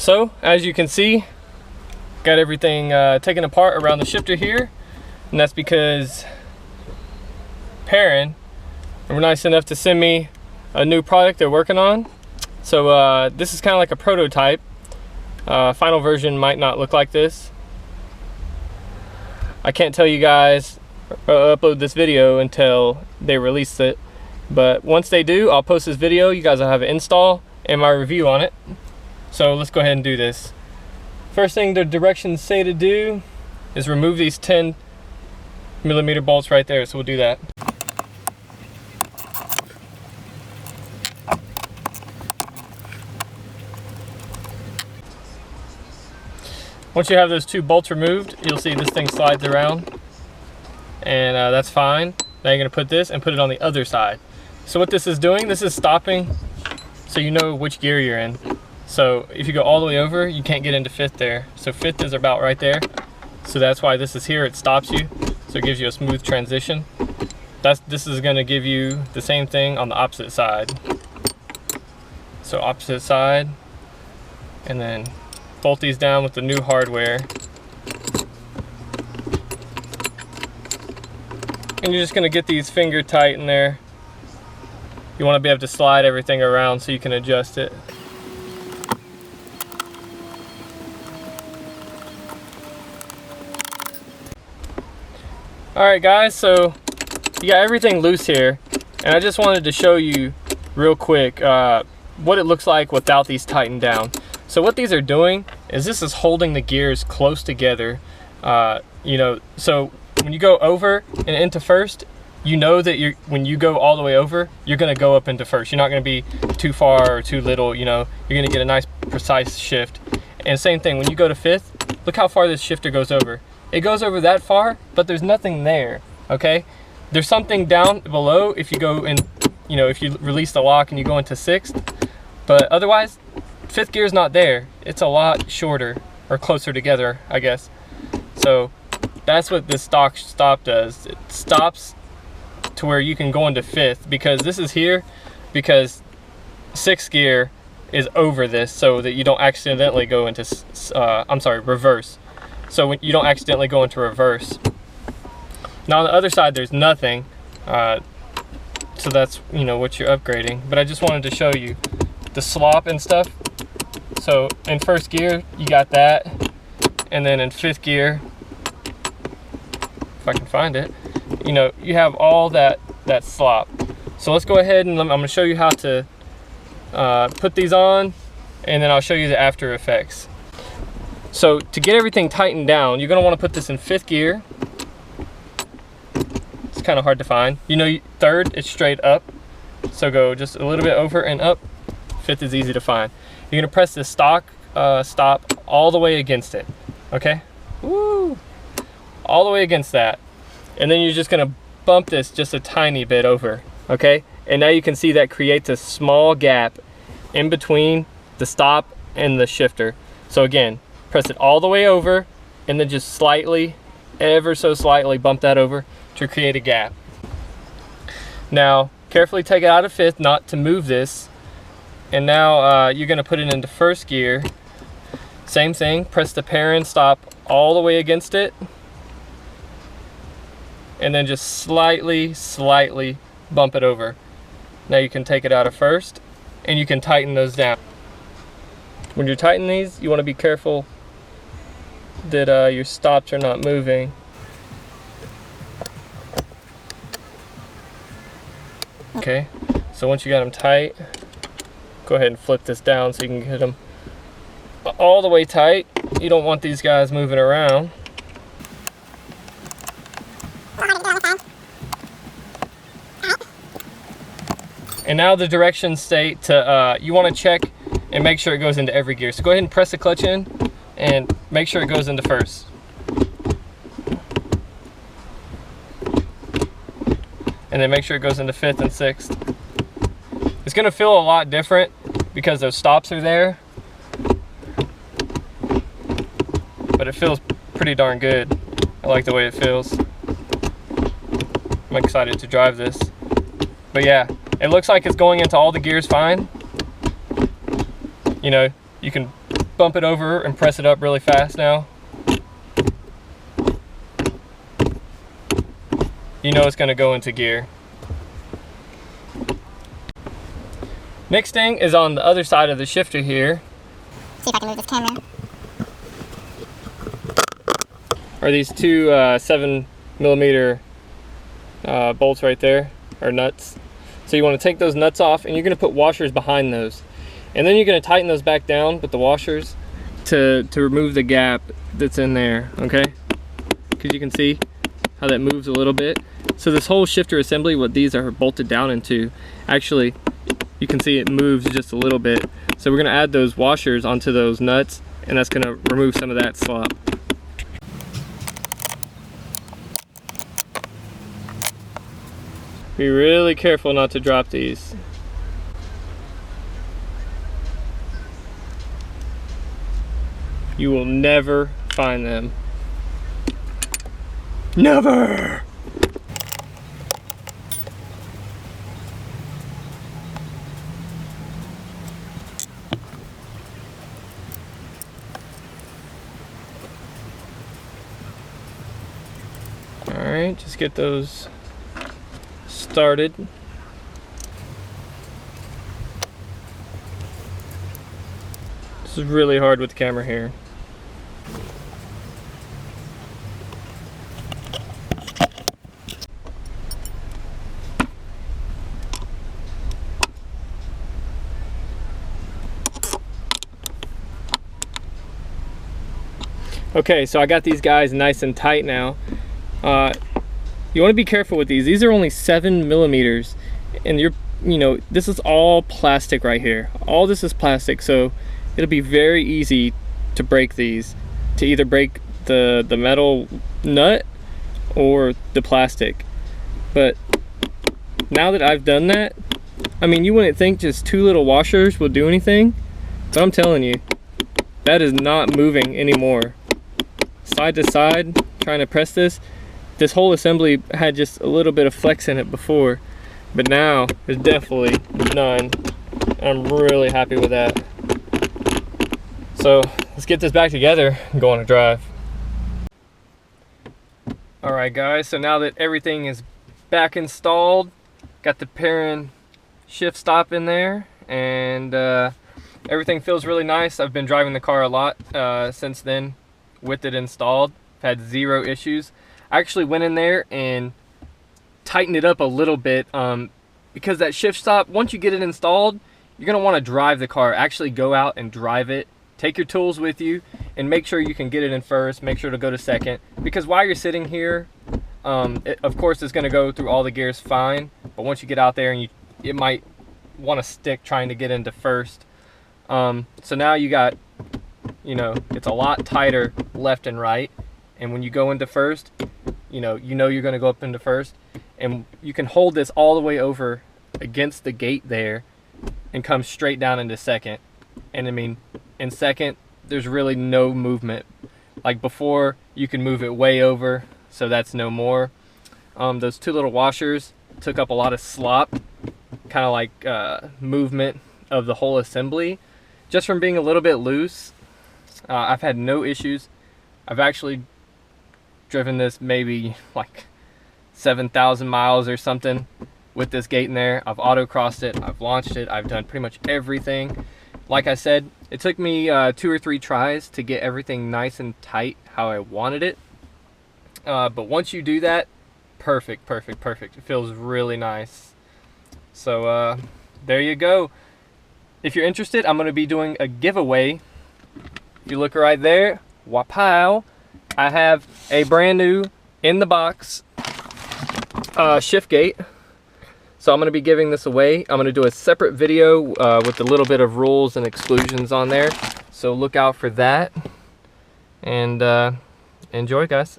So as you can see, got everything taken apart around the shifter here, and that's because Perrin were nice enough to send me a new product they're working on. So this is kind of like a prototype. Final version might not look like this. I can't tell you guys upload this video until they release it, but once they do, I'll post this video. You guys will have an install and my review on it. So let's go ahead and do this. First thing the directions say to do is remove these 10mm bolts right there, so we'll do that. Once you have those 2 bolts removed, you'll see this thing slides around, and that's fine. Now you're going to put this and put it on the other side. So what this is doing, this is stopping so you know which gear you're in. So if you go all the way over, you can't get into 5th there. So 5th is about right there. So that's why this is here, it stops you. So it gives you a smooth transition. This is going to give you the same thing on the opposite side. So opposite side, and then bolt these down with the new hardware. And you're just going to get these finger tight in there. You want to be able to slide everything around so you can adjust it. Alright guys, so you got everything loose here, and I just wanted to show you real quick what it looks like without these tightened down. So what these are doing is this is holding the gears close together. You know, so when you go over and into 1st, you know that when you go all the way over, you're going to go up into 1st. You're not going to be too far or too little, you know, you're going to get a nice precise shift. And same thing, when you go to 5th, look how far this shifter goes over. It goes over that far, but there's nothing there, okay? There's something down below if you go in, you know, if you release the lock and you go into 6th, but otherwise, 5th gear is not there. It's a lot shorter, or closer together, I guess. So that's what this stock stop does. It stops to where you can go into 5th, because this is here because 6th gear is over this, so that you don't accidentally go into reverse. So when you don't accidentally go into reverse. Now on the other side there's nothing, so that's, you know, what you're upgrading. But I just wanted to show you the slop and stuff. So in 1st gear you got that, and then in 5th gear, if I can find it, you know, you have all that slop. So let's go ahead and I'm going to show you how to put these on, and then I'll show you the after effects. So to get everything tightened down, you're going to want to put this in 5th gear. It's kind of hard to find. You know, 3rd, it's straight up. So go just a little bit over and up. 5th is easy to find. You're going to press the stop all the way against it. Okay? Woo! All the way against that. And then you're just going to bump this just a tiny bit over. Okay? And now you can see that creates a small gap in between the stop and the shifter. So again, press it all the way over, and then just slightly, ever so slightly bump that over to create a gap. Now carefully take it out of 5th, not to move this, and now you're going to put it into 1st gear. Same thing, press the Perrin stop all the way against it, and then just slightly bump it over. Now you can take it out of 1st, and you can tighten those down. When you're tightening these, you want to be careful that your stops are not moving. Okay, so once you got them tight, go ahead and flip this down so you can get them all the way tight. You don't want these guys moving around. And now the directions state to, you want to check and make sure it goes into every gear. So go ahead and press the clutch in and make sure it goes into 1st. And then make sure it goes into 5th and 6th. It's going to feel a lot different because those stops are there, but it feels pretty darn good. I like the way it feels. I'm excited to drive this. But yeah, it looks like it's going into all the gears fine. You know, you can bump it over and press it up really fast now, you know it's going to go into gear. Next thing is on the other side of the shifter here. See if I can move this camera. Are these two 7mm bolts right there, or nuts. So you want to take those nuts off, and you're going to put washers behind those. And then you're going to tighten those back down with the washers to remove the gap that's in there, okay? Because you can see how that moves a little bit. So this whole shifter assembly, what these are bolted down into, actually, you can see it moves just a little bit. So we're going to add those washers onto those nuts, and that's going to remove some of that slop. Be really careful not to drop these. You will never find them. Never! Alright, just get those started. This is really hard with the camera here. Okay, so I got these guys nice and tight now. You want to be careful with these. These are only 7mm, and you know, this is all plastic right here. All this is plastic, so it'll be very easy to break these, to either break the metal nut or the plastic. But now that I've done that, I mean, you wouldn't think just 2 little washers will do anything, but I'm telling you, that is not moving anymore. Side to side, trying to press this. This whole assembly had just a little bit of flex in it before, but now there's definitely none. I'm really happy with that. So let's get this back together and go on a drive. Alright guys, so now that everything is back installed, got the Perrin shift stop in there, and everything feels really nice. I've been driving the car a lot since then with it installed. I've had 0 issues. I actually went in there and tightened it up a little bit because that shift stop, once you get it installed, you're going to want to drive the car. Actually go out and drive it. Take your tools with you and make sure you can get it in first. Make sure to go to second, because while you're sitting here, of course it's going to go through all the gears fine, but once you get out there, and it might want to stick trying to get into first. So now you got, you know, it's a lot tighter left and right. And when you go into first, you know you're going to go up into first, and you can hold this all the way over against the gate there and come straight down into second. And I mean, in second, there's really no movement. Like before, you can move it way over, so that's no more. Those 2 little washers took up a lot of slop, kind of like movement of the whole assembly, just from being a little bit loose. I've had no issues. I've actually driven this maybe like 7,000 miles or something with this gate in there. I've autocrossed it, I've launched it, I've done pretty much everything. Like I said, it took me 2 or 3 tries to get everything nice and tight how I wanted it. But once you do that, perfect, perfect, perfect. It feels really nice. So there you go. If you're interested, I'm going to be doing a giveaway. If you look right there, wapow, I have a brand new in the box shift gate. So I'm going to be giving this away. I'm going to do a separate video with a little bit of rules and exclusions on there. So look out for that. And enjoy, guys.